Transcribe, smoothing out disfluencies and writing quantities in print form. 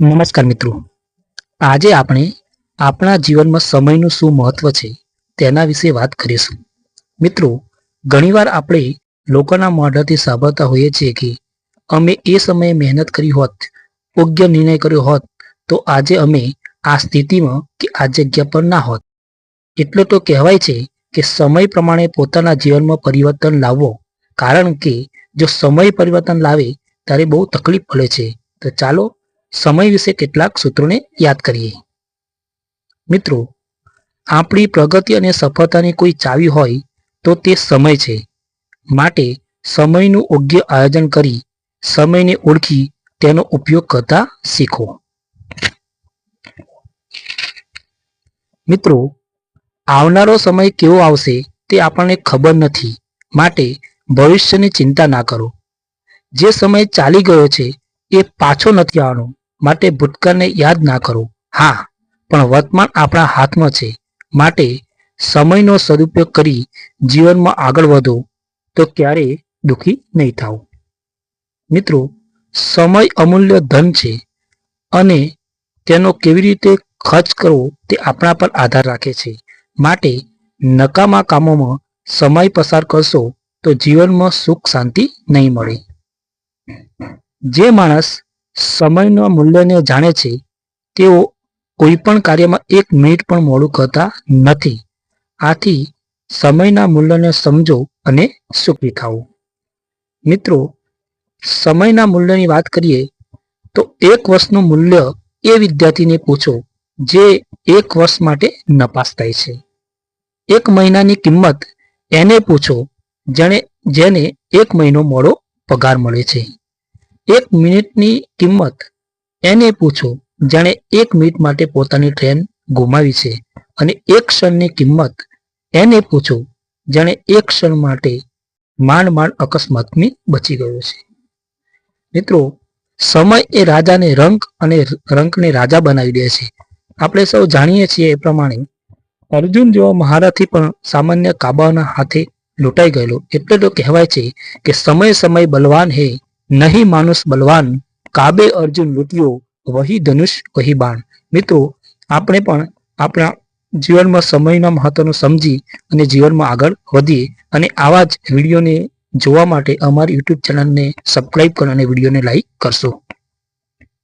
નમસ્કાર મિત્રો, આજે આપણે આપણા જીવનમાં સમયનું શું મહત્વ છે તેના વિશે વાત કરીશું. મિત્રો, ઘણીવાર આપણે લોકોના મોઢાથી સાંભળતા હોઈએ છીએ કે અમે એ સમયે મહેનત કરી હોત, યોગ્ય નિર્ણય કર્યો હોત તો આજે અમે આ સ્થિતિમાં કે આ જગ્યા પર ના હોત. એટલે તો કહેવાય છે કે સમય પ્રમાણે પોતાના જીવનમાં પરિવર્તન લાવવો, કારણ કે જો સમય પરિવર્તન લાવે ત્યારે બહુ તકલીફ પડે છે. તો ચાલો સમય વિશે કેટલાક સૂત્રોને યાદ કરીએ. મિત્રો, આપણી પ્રગતિ અને સફળતાની કોઈ ચાવી હોય તો તે સમય છે. માટે સમયનું યોગ્ય આયોજન કરી સમયને ઓળખી તેનો ઉપયોગ કરતા શીખો. મિત્રો, આવનારો સમય કેવો આવશે તે આપણને ખબર નથી, માટે ભવિષ્યની ચિંતા ના કરો. જે સમય ચાલી ગયો છે એ પાછો નથી આવવાનો, માટે ભૂતકાળને યાદ ના કરો. હા, પણ વર્તમાન આપણા હાથમાં છે, માટે સમયનો સદુપયોગ કરી જીવનમાં આગળ વધો તો ક્યારેય દુઃખી નહીં થાવ. મિત્રો, સમય અમૂલ્ય ધન છે અને તેનો કેવી રીતે ખર્ચ કરવો તે આપણા પર આધાર રાખે છે. માટે નકામા કામોમાં સમય પસાર કરશો તો જીવનમાં સુખ શાંતિ નહીં મળે. જે માણસ સમયના મૂલ્યને જાણે છે તેઓ કોઈ પણ કાર્યમાં 1 મિનિટ પણ મોડું કરતા નથી. આથી સમયના મૂલ્યને સમજો અને સુખી થાઓ. મિત્રો, સમયના મૂલ્યની વાત કરીએ તો 1 વર્ષનું મૂલ્ય એ વિદ્યાર્થીને પૂછો જે 1 વર્ષ માટે નપાસ થાય છે. 1 મહિનાની કિંમત એને પૂછો જેને 1 મહિનો મોડો પગાર મળે છે. 1 મિનિટની કિંમત એને પૂછો જેણે 1 મિનિટ માટે પોતાની ટ્રેન ગુમાવી છે. અને 1 ક્ષણની કિંમત એને પૂછો જેણે 1 ક્ષણ માટે માંડ અકસ્માતથી બચી ગયો છે. મિત્રો, સમય એ રાજાને રંક અને રંકને રાજા બનાવી દે છે. આપણે સૌ જાણીએ છીએ એ પ્રમાણે અર્જુન જેવો મહારથી પણ સામાન્ય કાબાના હાથે લૂંટાઈ ગયેલો. એટલે તો કહેવાય છે કે સમય બલવાન હે, નહીં માનુષ બલવાન, કાબે અર્જુન લૂંટ્યો, વહી ધનુષ વહી બાણ. મિત્રો, આપણે પણ આપણા જીવનમાં સમયના મહત્વનું સમજી અને જીવનમાં આગળ વધીએ. અને આવા જ વિડીયોને જોવા માટે અમારી યુટ્યુબ ચેનલને સબસ્ક્રાઈબ કરો અને વિડીયોને લાઈક કરશો.